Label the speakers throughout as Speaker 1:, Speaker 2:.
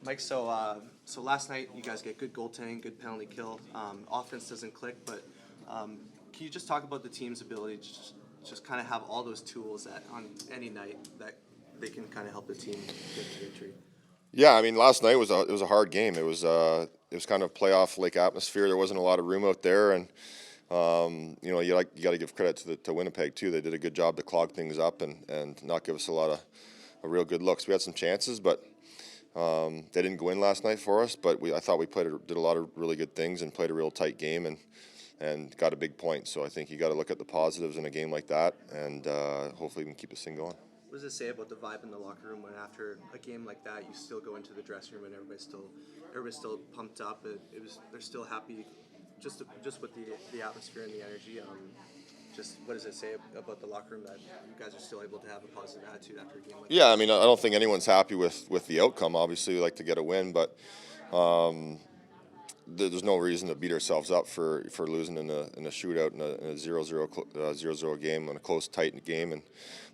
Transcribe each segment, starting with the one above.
Speaker 1: Mike, so last night you guys get good goaltending, good penalty kill. Offense doesn't click, but can you just talk about the team's ability to just kind of have all those tools that on any night that they can kind of help the team get to victory?
Speaker 2: Yeah, I mean, last night was a hard game. It was kind of playoff like atmosphere. There wasn't a lot of room out there, and you got to give credit to Winnipeg too. They did a good job to clog things up and not give us a lot of real good looks. We had some chances, but they didn't go in last night for us. But I thought we did a lot of really good things and played a real tight game and got a big point. So I think you got to look at the positives in a game like that, and hopefully we can keep this thing going.
Speaker 1: What does it say about the vibe in the locker room when after a game like that you still go into the dressing room and everybody's still pumped up? They're still happy, just with the atmosphere and the energy. Just what does it say about the locker room that you guys are still able to have a positive attitude after a game like that?
Speaker 2: Yeah, I mean, I don't think anyone's happy with the outcome. Obviously, we like to get a win, but there's no reason to beat ourselves up for losing in a shootout in a 0-0 game, in a close, tight game. And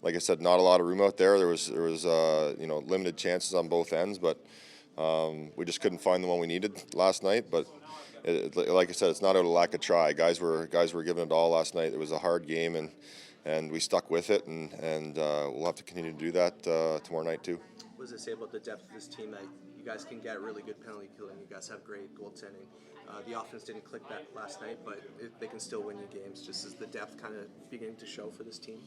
Speaker 2: like I said, not a lot of room out there. There was limited chances on both ends, but we just couldn't find the one we needed last night. But like I said, it's not out of lack of try. Guys were giving it all last night. It was a hard game, and we stuck with it, and we'll have to continue to do that tomorrow night too.
Speaker 1: What does it say about the depth of this team that you guys can get really good penalty killing? You guys have great goaltending. The offense didn't click that last night, but they can still win you games. Just as the depth kind of beginning to show for this team.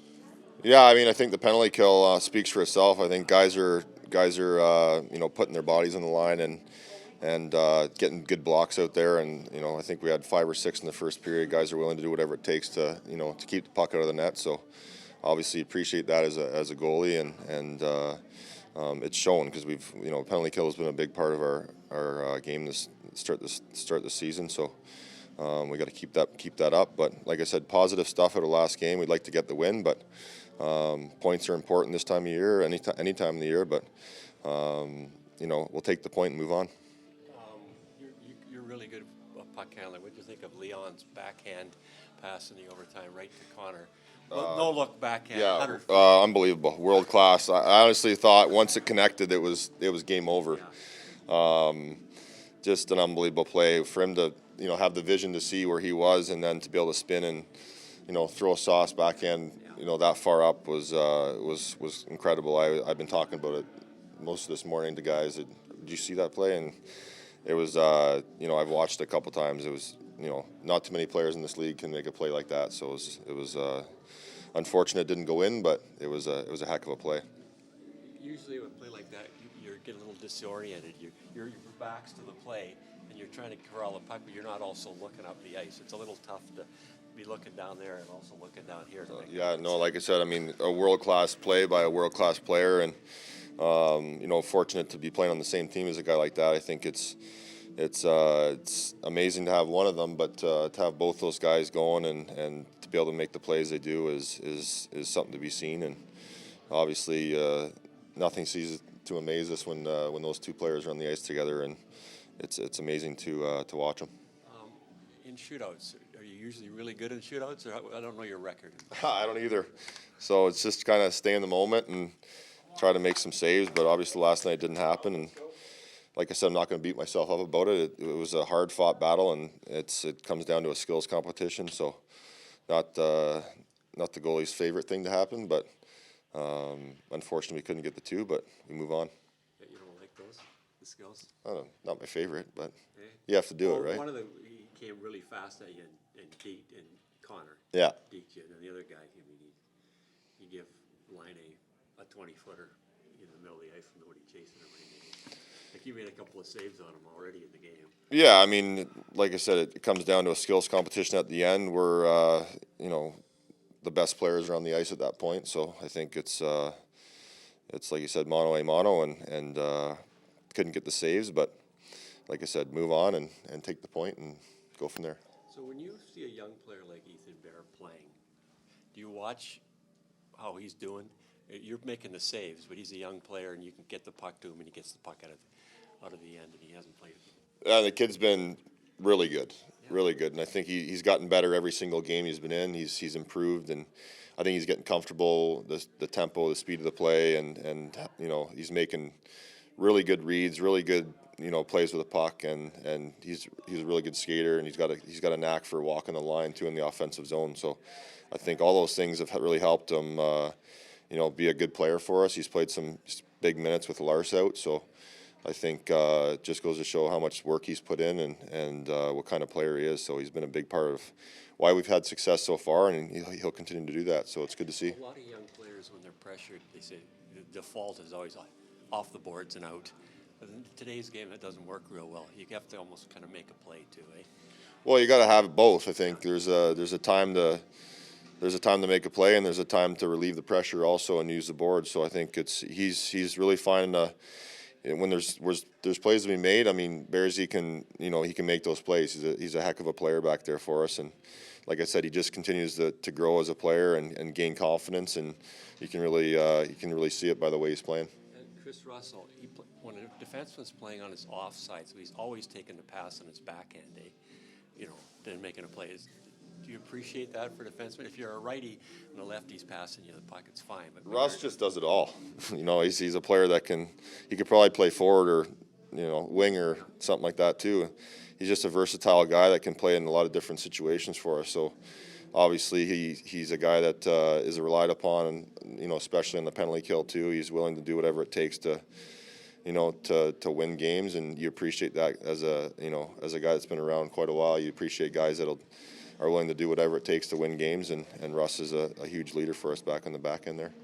Speaker 2: Yeah, I mean, I think the penalty kill speaks for itself. I think guys are putting their bodies on the line and getting good blocks out there. And I think we had 5 or 6 in the first period. Guys are willing to do whatever it takes to keep the puck out of the net. So obviously appreciate that as a goalie, and it's shown because we've penalty kill has been a big part of our game this start the season. So we got to keep that up. But like I said, positive stuff out of last game. We'd like to get the win, but points are important this time of year, any time of the year. But we'll take the point and move on.
Speaker 3: You're really good puck handler. What do you think of Leon's backhand pass in the overtime right to Connor? No look backhand.
Speaker 2: Yeah, unbelievable, world class. I honestly thought once it connected, it was game over. Yeah. Just an unbelievable play for him to have the vision to see where he was, and then to be able to spin and throw a sauce backhand that far up was incredible. I've been talking about it most of this morning to guys. Did you see that play? And it was I've watched it a couple times. It was not too many players in this league can make a play like that. So it was unfortunate it didn't go in, but it was a heck of a play.
Speaker 3: Usually with a play like that, you're getting a little disoriented. Your back's to the play, and you're trying to corral the puck, but you're not also looking up the ice. It's a little tough to be looking down there and also looking down here.
Speaker 2: Like I said, I mean, a world-class play by a world-class player, and fortunate to be playing on the same team as a guy like that. I think it's amazing to have one of them, but to have both those guys going and to be able to make the plays they do is something to be seen. And obviously, nothing ceases to amaze us when those two players are on the ice together, and it's amazing to watch them.
Speaker 3: In shootouts, are you usually really good in shootouts, or I don't know your record?
Speaker 2: I don't either. So it's just kind of stay in the moment and try to make some saves. But obviously, last night didn't happen, and like I said, I'm not going to beat myself up about it. It was a hard-fought battle, and it comes down to a skills competition. So, not the goalie's favorite thing to happen, but unfortunately, we couldn't get the 2. But we move on.
Speaker 3: Yeah, you don't like the skills?
Speaker 2: Not my favorite, but you have to do it, right?
Speaker 3: One of them he came really fast at you and Connor.
Speaker 2: Yeah.
Speaker 3: Deked you, and then the other guy, he give Line a 20-footer in the middle of the ice from nobody chasing him. Like you made a couple of saves on him already in the game. Yeah,
Speaker 2: I mean, like I said, it comes down to a skills competition at the end where, the best players are on the ice at that point. So I think it's like you said, mono a mono, and couldn't get the saves. But like I said, move on and take the point and go from there.
Speaker 3: So when you see a young player like Ethan Bear playing, do you watch how he's doing? You're making the saves, but he's a young player, and you can get the puck to him, and he gets the puck out of the end, and he hasn't played.
Speaker 2: The kid's been really good, and I think he's gotten better every single game he's been in. He's improved, and I think he's getting comfortable, the tempo, the speed of the play, and he's making really good reads, really good plays with the puck, and he's a really good skater, and he's got a knack for walking the line too in the offensive zone. So I think all those things have really helped him be a good player for us. He's played some big minutes with Lars out, so I think it just goes to show how much work he's put in and what kind of player he is. So he's been a big part of why we've had success so far, and he'll continue to do that. So it's good to see.
Speaker 3: A lot of young players, when they're pressured, they say the default is always off the boards and out. But in today's game, it doesn't work real well. You have to almost kind of make a play too, eh?
Speaker 2: Well, you got to have both. I think there's a time to make a play, and there's a time to relieve the pressure also and use the board. So I think he's really finding when there's plays to be made. I mean, Bearsy can he can make those plays. He's a heck of a player back there for us, and like I said, he just continues to grow as a player and gain confidence, and you can really see it by the way he's playing.
Speaker 3: And Chris Russell, when a defenseman's playing on his offside, so he's always taking the pass on his backhand, then making a play. Do you appreciate that for defensemen? If you're a righty and a lefty's passing you the puck, it's fine. But
Speaker 2: Russ just does it all. He's a player that he could probably play forward or wing or something like that too. He's just a versatile guy that can play in a lot of different situations for us. So obviously he's a guy that is relied upon, and especially in the penalty kill too. He's willing to do whatever it takes to win games, and you appreciate that as a guy that's been around quite a while. You appreciate guys that are willing to do whatever it takes to win games, and Russ is a huge leader for us back on the back end there.